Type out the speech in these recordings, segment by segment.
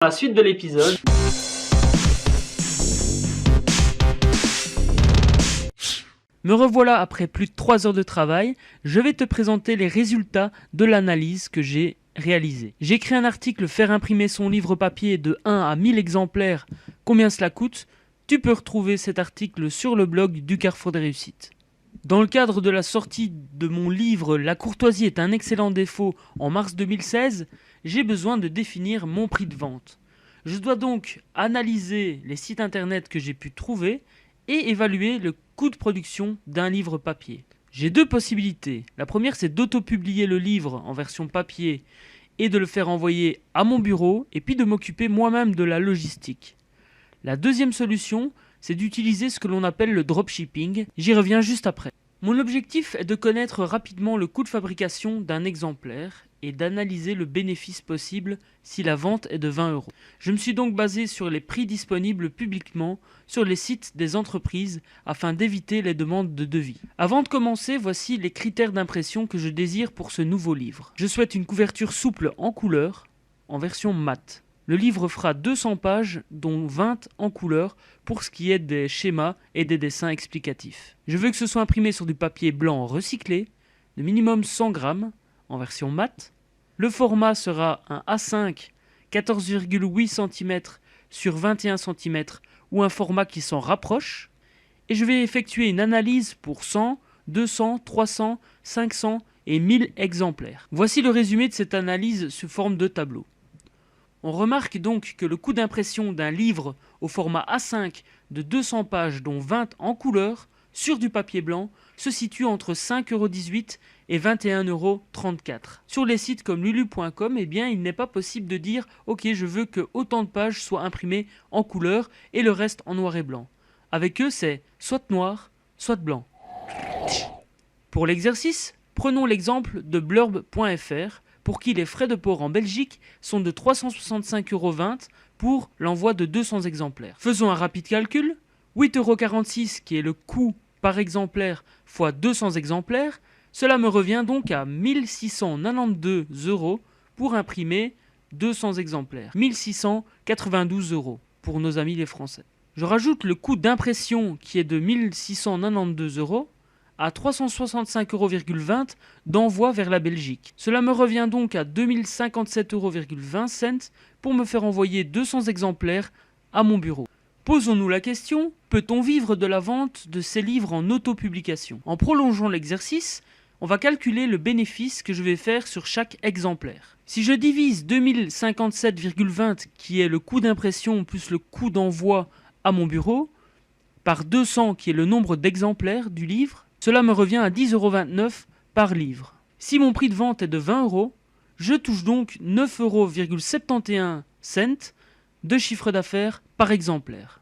La suite de l'épisode. Me revoilà après plus de 3 heures de travail. Je vais te présenter les résultats de l'analyse que j'ai réalisée. J'ai écrit un article faire imprimer son livre papier de 1 à 1000 exemplaires. Combien cela coûte? Tu peux retrouver cet article sur le blog du Carrefour des Réussites. Dans le cadre de la sortie de mon livre La courtoisie est un excellent défaut en mars 2016, j'ai besoin de définir mon prix de vente. Je dois donc analyser les sites internet que j'ai pu trouver et évaluer le coût de production d'un livre papier. J'ai deux possibilités. La première, c'est d'auto-publier le livre en version papier et de le faire envoyer à mon bureau et puis de m'occuper moi-même de la logistique. La deuxième solution, c'est d'utiliser ce que l'on appelle le dropshipping. J'y reviens juste après. Mon objectif est de connaître rapidement le coût de fabrication d'un exemplaire et d'analyser le bénéfice possible si la vente est de 20 €. Je me suis donc basé sur les prix disponibles publiquement sur les sites des entreprises afin d'éviter les demandes de devis. Avant de commencer, voici les critères d'impression que je désire pour ce nouveau livre. Je souhaite une couverture souple en couleur, en version mat. Le livre fera 200 pages, dont 20 en couleur, pour ce qui est des schémas et des dessins explicatifs. Je veux que ce soit imprimé sur du papier blanc recyclé, de minimum 100 grammes, en version mat. Le format sera un A5 14,8 cm sur 21 cm ou un format qui s'en rapproche. Et je vais effectuer une analyse pour 100, 200, 300, 500 et 1000 exemplaires. Voici le résumé de cette analyse sous forme de tableau. On remarque donc que le coût d'impression d'un livre au format A5 de 200 pages dont 20 en couleur sur du papier blanc se situe entre 5,18 € et 21,34 €. Sur les sites comme lulu.com, il n'est pas possible de dire « Ok, je veux que autant de pages soient imprimées en couleur et le reste en noir et blanc ». Avec eux, c'est soit noir, soit blanc. Pour l'exercice, prenons l'exemple de blurb.fr pour qui les frais de port en Belgique sont de 365,20 € pour l'envoi de 200 exemplaires. Faisons un rapide calcul. 8,46 € qui est le coût par exemplaire fois 200 exemplaires, cela me revient donc à 1692 € pour imprimer 200 exemplaires. 1692 € pour nos amis les Français. Je rajoute le coût d'impression qui est de 1692 € à 365,20 € d'envoi vers la Belgique. Cela me revient donc à 2057,20 € pour me faire envoyer 200 exemplaires à mon bureau. Posons-nous la question, peut-on vivre de la vente de ces livres en autopublication? En prolongeant l'exercice, on va calculer le bénéfice que je vais faire sur chaque exemplaire. Si je divise 2057,20 qui est le coût d'impression plus le coût d'envoi à mon bureau, par 200 qui est le nombre d'exemplaires du livre, cela me revient à 10,29 € par livre. Si mon prix de vente est de 20 €, je touche donc 9,71 € de chiffre d'affaires par exemplaire.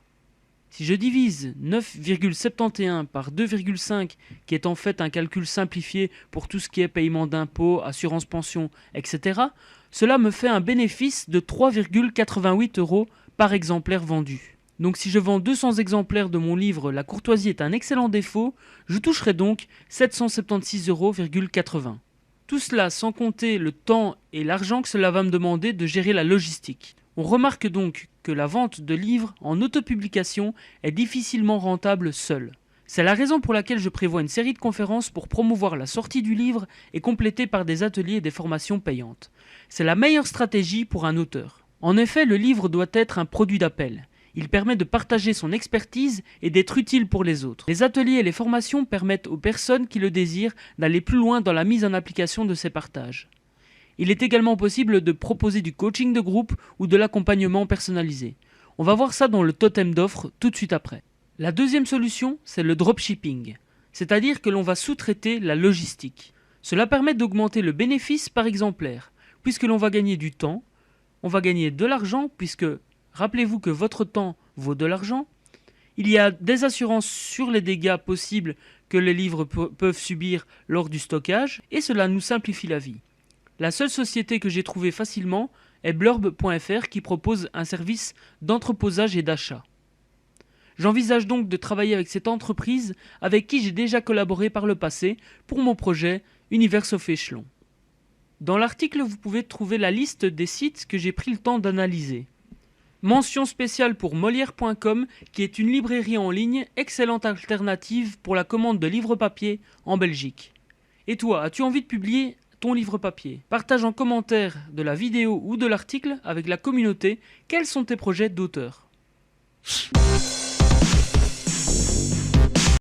Si je divise 9,71 par 2,5, qui est en fait un calcul simplifié pour tout ce qui est paiement d'impôts, assurance pension, etc., cela me fait un bénéfice de 3,88 € par exemplaire vendu. Donc si je vends 200 exemplaires de mon livre La courtoisie est un excellent défaut, je toucherai donc 776,80 €. Tout cela sans compter le temps et l'argent que cela va me demander de gérer la logistique. On remarque donc que la vente de livres en autopublication est difficilement rentable seule. C'est la raison pour laquelle je prévois une série de conférences pour promouvoir la sortie du livre et complétée par des ateliers et des formations payantes. C'est la meilleure stratégie pour un auteur. En effet, le livre doit être un produit d'appel. Il permet de partager son expertise et d'être utile pour les autres. Les ateliers et les formations permettent aux personnes qui le désirent d'aller plus loin dans la mise en application de ces partages. Il est également possible de proposer du coaching de groupe ou de l'accompagnement personnalisé. On va voir ça dans le totem d'offres tout de suite après. La deuxième solution, c'est le dropshipping, c'est-à-dire que l'on va sous-traiter la logistique. Cela permet d'augmenter le bénéfice par exemplaire, puisque l'on va gagner du temps, on va gagner de l'argent, puisque rappelez-vous que votre temps vaut de l'argent. Il y a des assurances sur les dégâts possibles que les livres peuvent subir lors du stockage, et cela nous simplifie la vie. La seule société que j'ai trouvée facilement est blurb.fr qui propose un service d'entreposage et d'achat. J'envisage donc de travailler avec cette entreprise avec qui j'ai déjà collaboré par le passé pour mon projet Univers sauf échelon. Dans l'article, vous pouvez trouver la liste des sites que j'ai pris le temps d'analyser. Mention spéciale pour Molière.com, qui est une librairie en ligne, excellente alternative pour la commande de livres papier en Belgique. Et toi, as-tu envie de publier ton livre papier? Partage en commentaire de la vidéo ou de l'article avec la communauté quels sont tes projets d'auteur.